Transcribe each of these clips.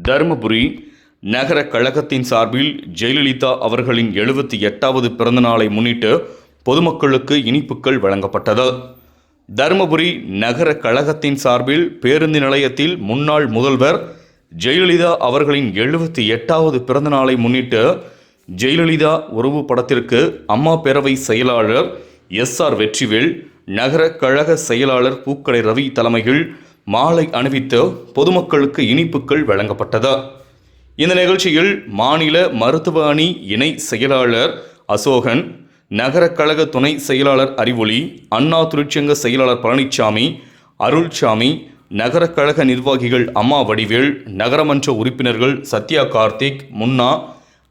தருமபுரி நகர கழகத்தின் சார்பில் ஜெயலலிதா அவர்களின் 78வது பிறந்த நாளை முன்னிட்டு பொதுமக்களுக்கு இனிப்புகள் வழங்கப்பட்டது. தருமபுரி நகர கழகத்தின் சார்பில் பேருந்து நிலையத்தில் முன்னாள் முதல்வர் ஜெயலலிதா அவர்களின் 78வது பிறந்த நாளை முன்னிட்டு ஜெயலலிதா உருவப்படத்திற்கு அம்மா பேரவை செயலாளர் எஸ்.ஆர். வெற்றிவேல், நகர கழக செயலாளர் பூக்கடை ரவி தலைமையில் மாலை அணிவித்து பொதுமக்களுக்கு இனிப்புகள் வழங்கப்பட்டது. இந்த நிகழ்ச்சியில் மாநில மருத்துவ அணி இணை செயலாளர் அசோகன், நகர கழக துணை செயலாளர் அறிவொளி, அண்ணா தொழிற்சங்க செயலாளர் பழனிசாமி, அருள்சாமி, நகர கழக நிர்வாகிகள் அம்மா வடிவேல், நகரமன்ற உறுப்பினர்கள் சத்யா கார்த்திக், முன்னா,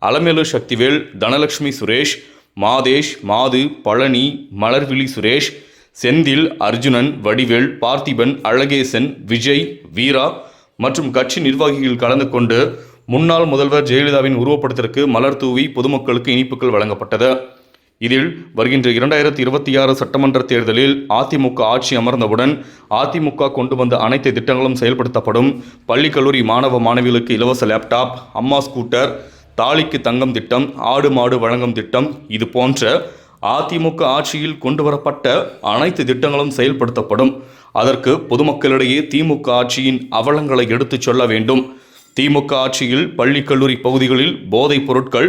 அலமேலு சக்திவேல், தனலட்சுமி சுரேஷ், மாதேஷ், மாது, பழனி, மலர்விழி சுரேஷ், செந்தில், அர்ஜுனன், வடிவேல், பார்த்திபன், அழகேசன், விஜய், வீரா மற்றும் கட்சி நிர்வாகிகள் கலந்து கொண்டு முன்னாள் முதல்வர் ஜெயலலிதாவின் உருவப்படத்திற்கு மலர் தூவி பொதுமக்களுக்கு இனிப்புகள் வழங்கப்பட்டது. இதில் வருகின்ற 2026 சட்டமன்ற தேர்தலில் அதிமுக ஆட்சி அமர்ந்தவுடன் அதிமுக கொண்டு வந்த அனைத்து திட்டங்களும் செயல்படுத்தப்படும். பள்ளி கல்லூரி மாணவ மாணவிகளுக்கு இலவச லேப்டாப், அம்மா ஸ்கூட்டர், தாலிக்கு தங்கம் திட்டம், ஆடு மாடு வழங்கும் திட்டம், இது போன்ற அதிமுக ஆட்சியில் கொண்டு வரப்பட்ட அனைத்து திட்டங்களும் செயல்படுத்தப்படும். அதற்கு பொதுமக்களிடையே திமுக ஆட்சியின் அவலங்களை எடுத்துச் சொல்ல வேண்டும். திமுக ஆட்சியில் பள்ளி கல்லூரி பகுதிகளில் போதைப் பொருட்கள்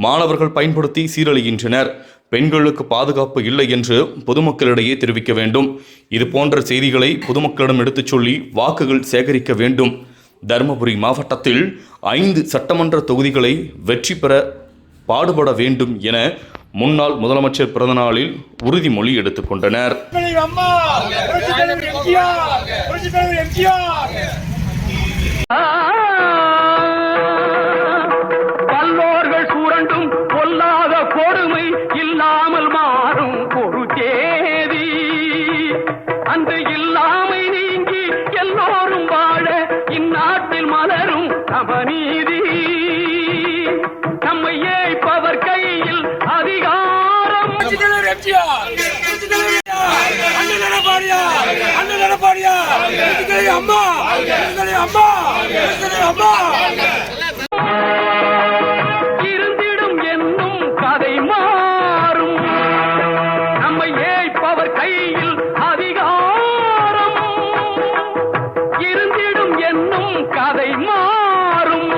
மாணவர்கள் பயன்படுத்தி சீரழிகின்றனர். பெண்களுக்கு பாதுகாப்பு இல்லை என்று பொதுமக்களிடையே தெரிவிக்க வேண்டும். இது போன்ற செய்திகளை பொதுமக்களிடம் எடுத்துச் சொல்லி வாக்குகள் சேகரிக்க வேண்டும். தருமபுரி மாவட்டத்தில் 5 சட்டமன்ற தொகுதிகளை வெற்றி பெற பாடுபட வேண்டும் என முன்னாள் முதலமைச்சர் பிறந்தநாளில் உறுதிமொழி எடுத்துக்கொண்டனர். பல்லோர்கள் சுரண்டும் பொல்லாத கொடுமை இல்லாமல் மாறும் ஒரு தேதி, அந்த இல்லாமை நீங்கி எல்லோரும் வாழ இந்நாட்டில் மலரும் சமநீதி. நம்மை ஏய்ப்பவர் கையில் அதிகாரம். இருந்திடும் என்னும் கதை மாறும். நம்மை ஏய்ப்பவர் கையில் அதிகாரம். இருந்திடும் என்னும் கதை மாறும்.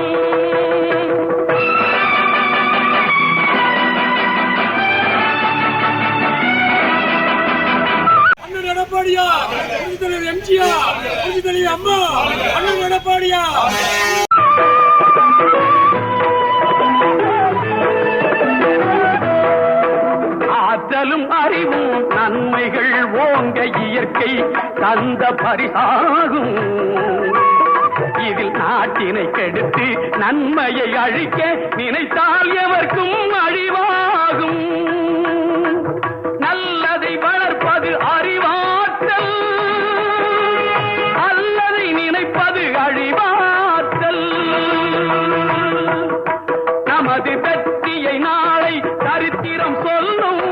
ஆற்றலும் அறிவும் நன்மைகள் ஓங்க இயற்கை தந்த பரிசாகும். இதில் நாட்டினை கெடுத்து நன்மையை அழிக்க நினைத்தால் எவர்க்கும் அழிவாகும். நல்லதை வளர்ப்பது அறிவாற்றல், அல்லதை நினைப்பது அழிவாற்றல். நமது வெற்றியை நாளை சரித்திரம் சொல்லும்.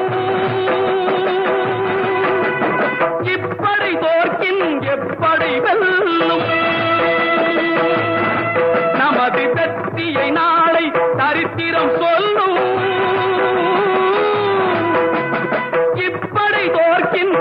இப்படை தோற்கின் எப்படை வெல்லும். நமது வெற்றியை நாளை சரித்திரம் சொல்லும். இப்படை தோற்கின்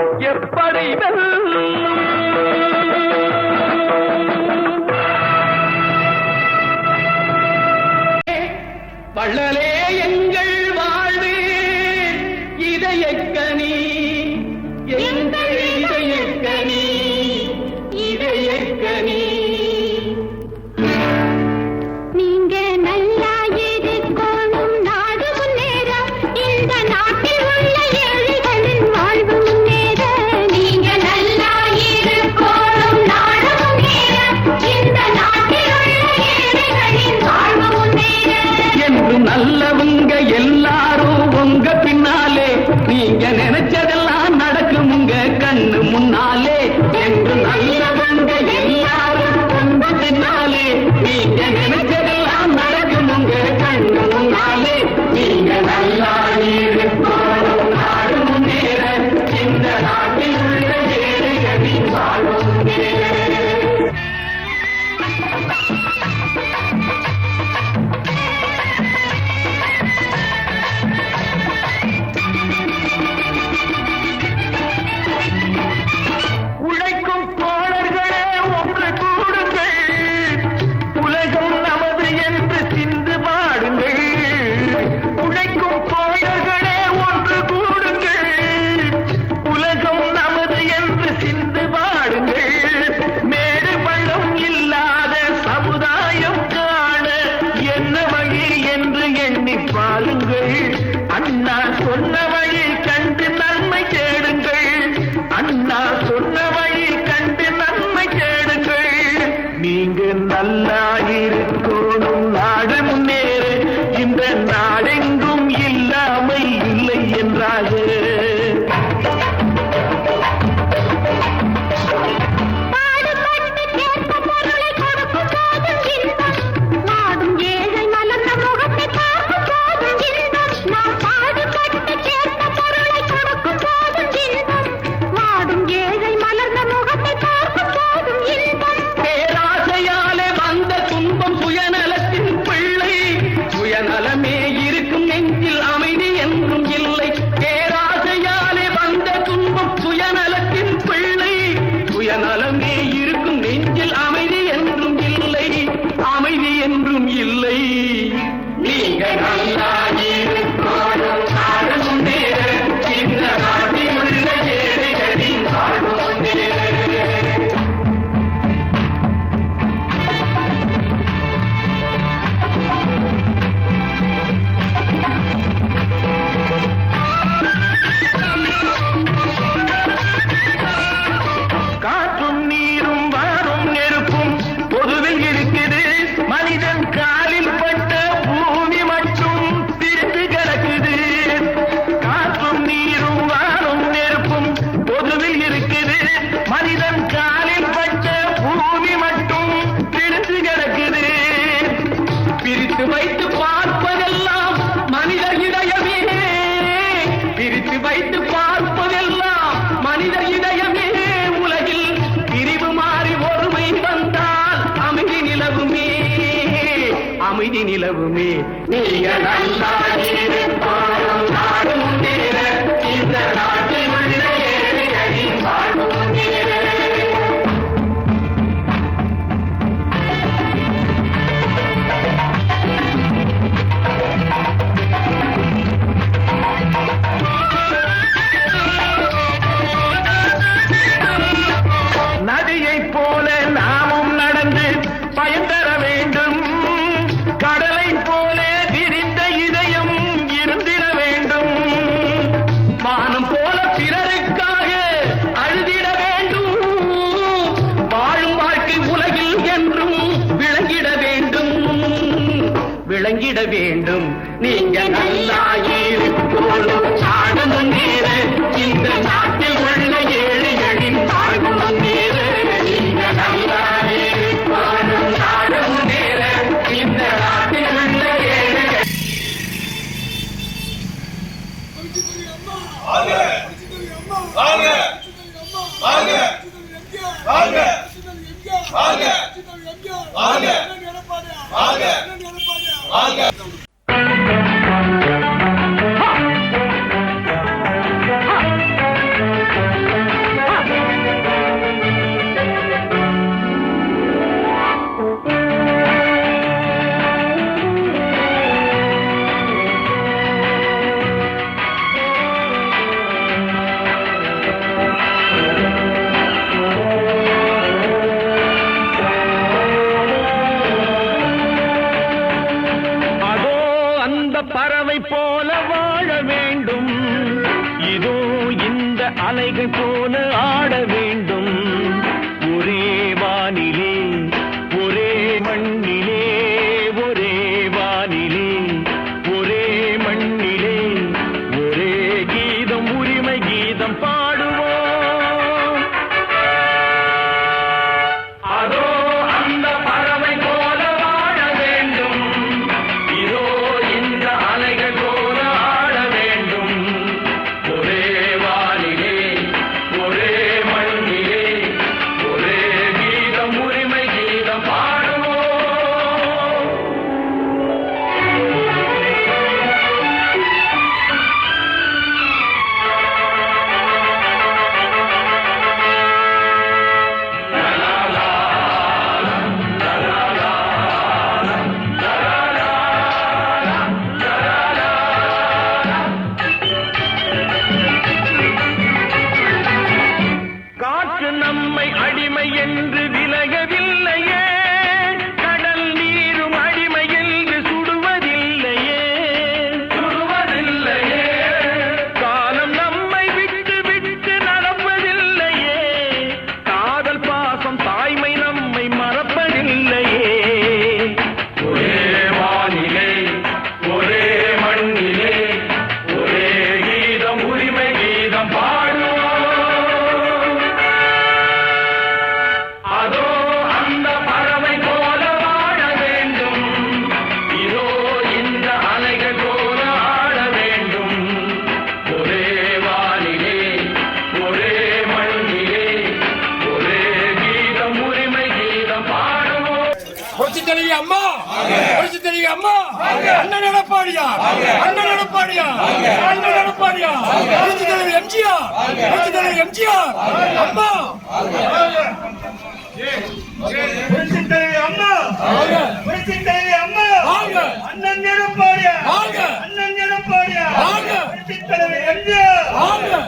அமைதி நிலவுமே. நீங்க நல்லா இருப்பாரும் நாடு முன்னேற, இந்த நாட்டில் உள்ள ஏழைகளின் வாழ்வு முன்னேற. நதியைப் போல நாமும் நடந்து பயன் தர வேண்டும். கடலை போல விரிந்த இதயம் இருந்திட வேண்டும். வானம் போல பிறருக்காக அழுதிட வேண்டும். வாழும் வாழ்க்கை உலகில் என்றும் விளங்கிட வேண்டும், விளங்கிட வேண்டும். நீங்க நல்லா இருக்கணும் நாடு முன்னேற, இந்த நாட்டில் உள்ள ஏழைகளின் வாழ்வு முன்னேற. நீங்க நல்லா இருக்கணும் நாடு முன்னேற, இந்த நாட்டில் உள்ள ஏழைகள். அதோ அந்த பறவை போல வாழ வேண்டும், இதோ இந்த அலைகள் போல ஆட வேண்டும். ஒரே வானிலே ஒரே மண்ணிலே, ஒரே வானிலே ஒரே மண்ணிலே, ஒரே கீதம் உரிமை கீதம் பாடுவோம். அதோ அந்த பறவை போல வாழ வேண்டும், இதோ இந்த அலைகள் போல ஆட வேண்டும். ஒரே வானிலே ஒரே மண்ணிலே, ஒரே கீதம் உரிமை கீதம் பாடுவோம். காற்று நம்மை அடிமை என்று விலகவில்லையே, கடல் நீரும் அடிமை என்று சுடுவதில்லையே, சுடுவதில்லையே. காலம் நம்மை விட்டு விட்டு நடப்பதில்லையே, காதல் பாசம் தாய்மை நம்மை மறப்பதில்லையே. ஒரே வானிலே ஒரே மண்ணிலே, ஒரே கீதம் உரிமை கீதம் பாடுவோம். அதோ அந்த பறவை போல வாழ வேண்டும், இதோ இந்த அலைகள் போல ஆட வேண்டும். ஒரே வானிலே ஒரே மண்ணிலே, ஒரே கீதம் உரிமை கீதம் பாடுவோம். புரட்சி தலைவி அம்மா, புரட்சி தலைவி அம்மா, அண்ணன் எடப்பாடியார், அண்ணன் எடப்பாடியார், அண்ணன் எடப்பாடியார், புரட்சி தலைவி எம்ஜிஆர், புரட்சி தலைவி எம்ஜிஆர், அம்மா. புரட்சி தலைவி அம்மா, புரட்சி தலைவி அம்மா, அண்ணன் எடப்பாடியார், அண்ணன் எடப்பாடியார், புரட்சி தலைவி எம்ஜிஆர், அம்மா.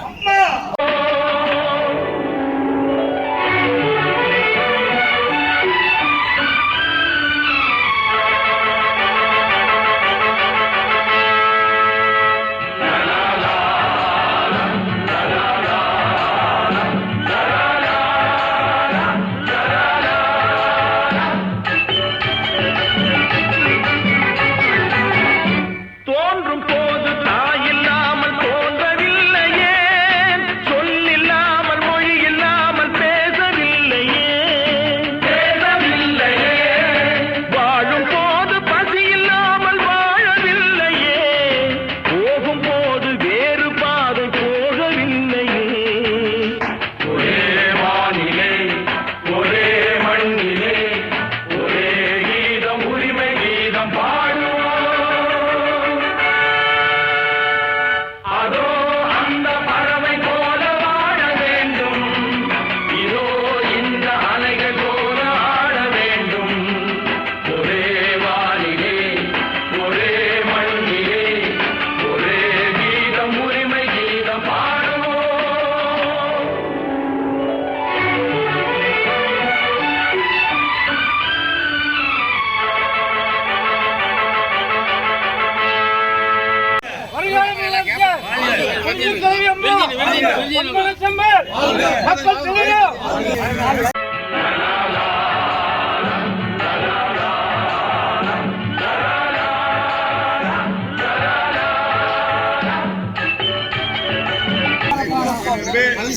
மக்கள் தலைவர்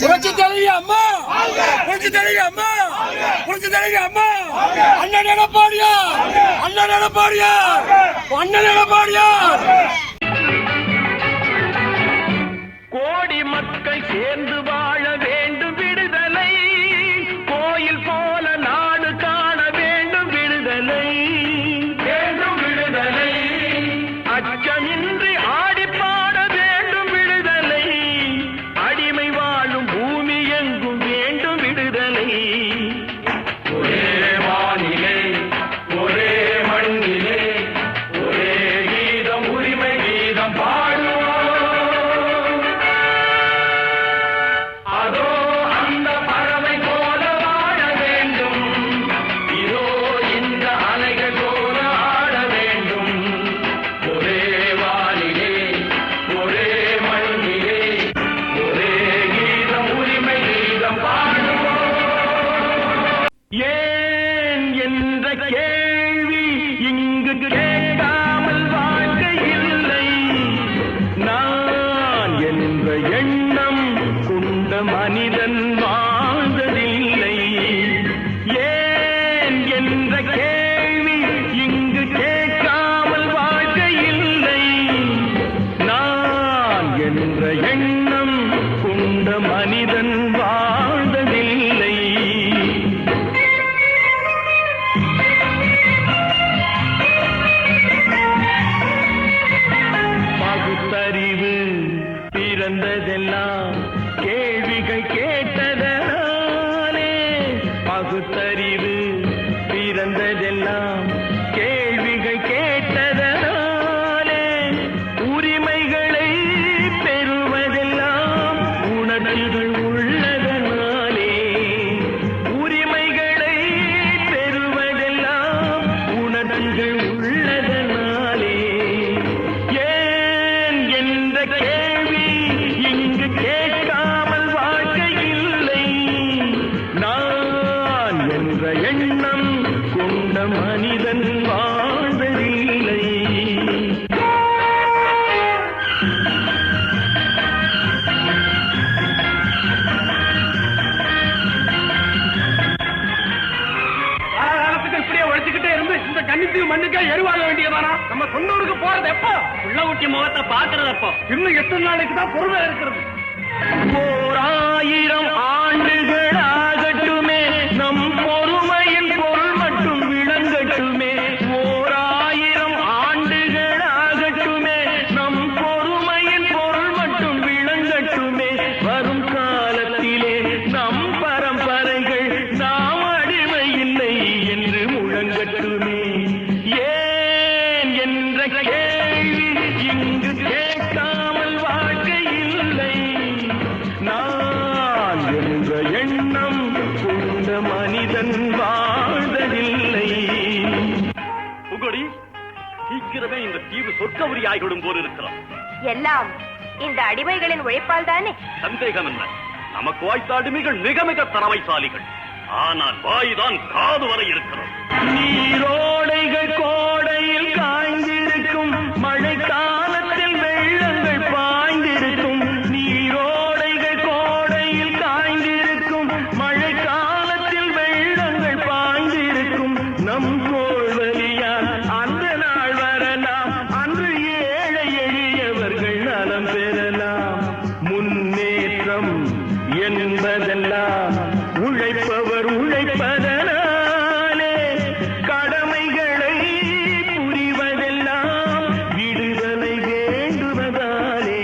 புரட்சி தலைவி அம்மா, புரட்சி தலைவி அம்மா, புரட்சி தலைவி அம்மா, அண்ணன் எடப்பாடியார், அண்ணன் எடப்பாடியார், அண்ணன் எடப்பாடியார். கோடி மக்கள் சேர்ந்து வாழ வேண்டும் விடுதலை, கோயில் போல நாடு காண வேண்டும் விடுதலை, வேண்டும் விடுதலை, அச்சமின்றி ஆடி பாட வேண்டும் விடுதலை, அடிமை வாழும் பூமி எங்கும் வேண்டும் விடுதலை. ஒரே வானிலே ஒரே மண்ணிலே ஒரே கீதம் உரிமை கீதம் பாடுவோம். அதோ அந்த பறவை போல வாழ வேண்டும், இதோ இந்த அலைகள் போல ஆட வேண்டும். ஒரே வானிலே ஒரே மண்ணிலே ஒரே கீதம் உரிமை கீதம் பாடுவோம். ஏன் என்ற கேள்வி இங்கு கேட்காமல் வாழ்க்கை இல்லை, நான் என்ற எண்ணம் கொண்ட மனிதன் வாழ்ந்ததில்லை. ஏன் என்ற கேள்வி இங்கு கேட்காமல் வாழ்க்கை இல்லை, நான் என்ற எண்ணம் கொண்ட மனிதன் வாழ்ந்ததில்லை. பகுத்தறிவு பிறந்ததெல்லாம் கேள்விகள் கேட்டதனாலே, பகுத்தறிவு பிறந்ததெல்லாம் கேள்விகள் கேட்டதனாலே, உரிமைகளை பெறுவதெல்லாம் உணர்வுகள் உள்ளதனாலே, உரிமைகளை பெறுவதெல்லாம் உணர்வுகள் உள்ளதனாலே. ஏன் என்ற கேள்வி இங்கு கேட்காமல் வாழ்க்கை இல்லை, நான் என்ற எண்ணம் கொண்ட மனிதன் வாழ்வதில்லை. காலத்துக்கு இப்படியே உழைச்சுக்கிட்டே இருந்து இந்த கண்ணிக்கு மண்ணுக்கே எருவாக வேண்டியதானா? நம்ம சொன்னூருக்கு போறது எப்போ? உள்ள ஊட்டி முகத்தை பாக்குறது எப்போ? இன்னும் எத்தனை நாளைக்கு தான் பொறுமை இருக்கிறது? 1000 ஆண்டுகள் ஆகட்டுமே, நம் பொறுமையின் பொருள் மட்டும் விளங்கட்டுமே. 1000 ஆண்டுகள் ஆகட்டுமே, நம் பொறுமையின் பொருள் மட்டும் விளங்கட்டுமே. வரும் காலத்திலே நம் பரம்பரைகள் நாம் அடிமை இல்லை என்று முழங்கட்டுமே. ஏன் என்ற கேள்வி இங்கு கேட்காமல் வாழ்க்கை இல்லை, நான் என்ற எண்ணம் கொண்ட மனிதன் வாழ்ந்ததில்லை. புகழி, சீக்கிரமே இந்த தீவு சொர்க்கவரி ஆகிவிடும் போல் இருக்கிறோம். எல்லாம் இந்த அடிமைகளின் உழைப்பால் தானே? சந்தேகம் என்ன, நமக்கு வாய்த்த அடிமைகள் மிக மிக திறமைசாலிகள். ஆனால் வாய்தான் காது வரை இருக்கிறோம். நீரோடைகள் கோடையில் காய்ந்திருக்கும், மழை காலத்தில் வெள்ளங்கள் பாய்ந்திருக்கும். நீரோடைகள் கோடையில் காய்ந்திருக்கும், மழை காலத்தில் வெள்ளங்கள் பாய்ந்திருக்கும். நம் கோள்வழியால் அந்த நாள் வரலாம், அன்று ஏழை எளியவர்கள் நலம் பெறலாம். முன்னேற்றம் என்பதெல்லாம் உழைப்பவர் உழைப்பதனாலே, கடமைகளை புரிவதெல்லாம் விடுதலை வேண்டுவதாலே.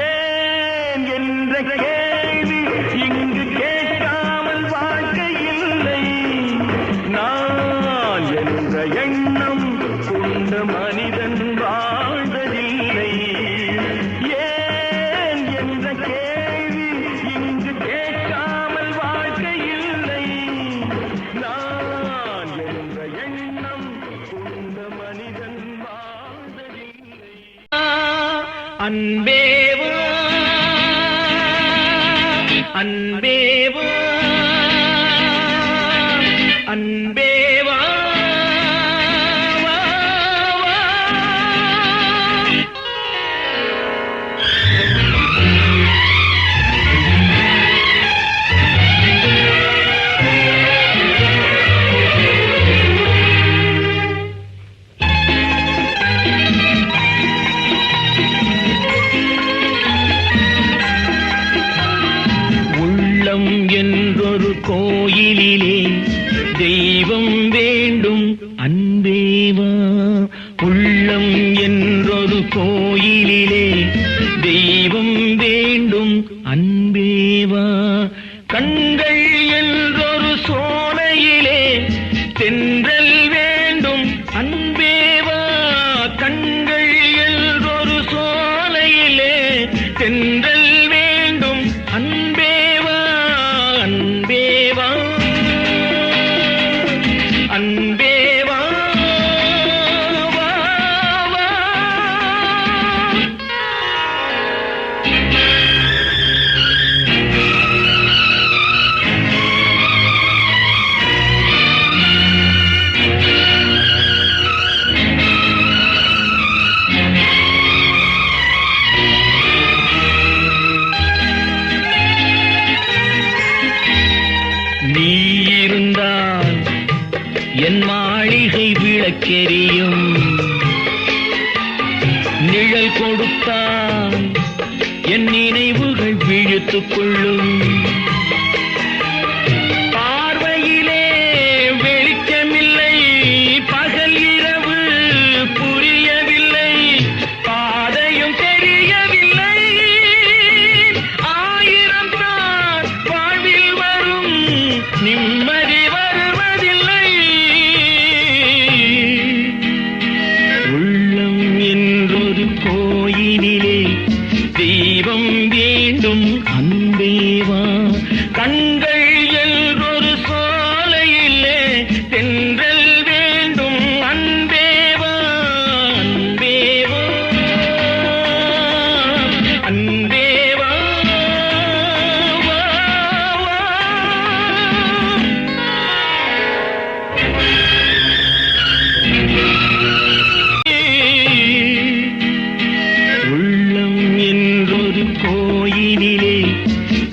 ஏன் என்ற கேள்வி இங்கு கேட்காமல் வாழ்க்கை இல்லை, நான் என்ற எண்ணம் கொண்ட மனிதன் வாழ்ந்ததில்லை. ஏன் என்ற கேள்வி இங்கு கேட்காமல் வாழ்க்கை இல்லை, நான் என்ற எண்ணம் கொண்ட மனிதன் வாழ்ந்ததில்லை. அன்பேவா அன்பேவா அன்பேவா என்றொரு கோயிலிலே தெய்வம் வேண்டும் அன்பேவா உள்ளம் என்றொரு கோயிலிலே தெய்வம் வேண்டும் அன்பேவா கண்கள் என்றொரு சோலையிலே தென்றல் வேண்டும் அன்பேவா கண்கள் என்றொரு சோலையிலே தென்றல் வேண்டும் அன்பேவா அன்பேவா அன்பேவா வா, வா. நீ இருந்தால் என் மாளிகை விளக்கெரியும் நிழல் கொடுத்தால் என் நினைவுகள் விழித்துக் கொள்ளும் பார்வையிலே வெளிச்சமில்லை பகல் இரவு புரியவில்லை பாதையும் தெரியவில்லை ஆயிரம் தான் வாழ்வில் வரும் நிம்மதி வருவதில்லை உள்ளம் என்றொரு கோயிலிலே தெய்வம் வேண்டும் அன்பேவா கண்கள் என்றொரு சோலையிலே தென்றல் வேண்டும் அன்பேவா அன்பேவா அன்பேவா வா, வா. உள்ளம் என்றொரு கோயிலிலே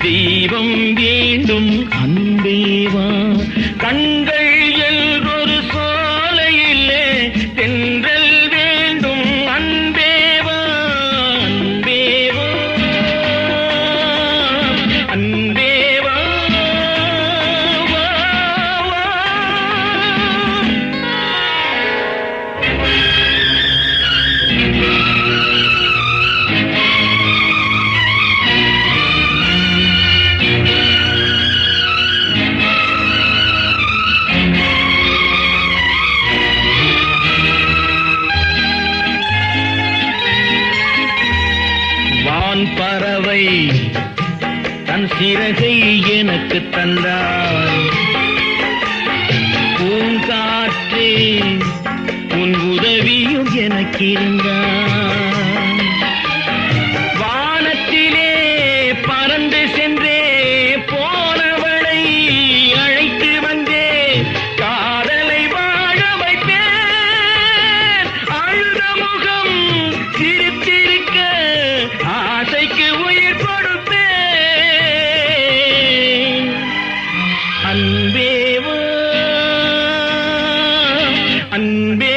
தெய்வம் வேண்டும் அன்பேவா கண்கள் என்றொரு சோலையிலே தென்றல் வேண்டும் அன்பேவா அன்பேவா அன்பேவா வா, வா. வான் பறவை தன் சிறகை எனக்கு தந்தாய் பூங்காற்றே உன் உதவியும் எனக்கு இருந்தாய் வானத்திலே பறந்து சென்றே போனவளை அழைத்து வந்தே காதலை வாழ வைப்பேன் அழுத முகம் சிரித்திருக்க ஆசைக்கு உயிர் கொடுப்பேன் அன்பேவா அன்பே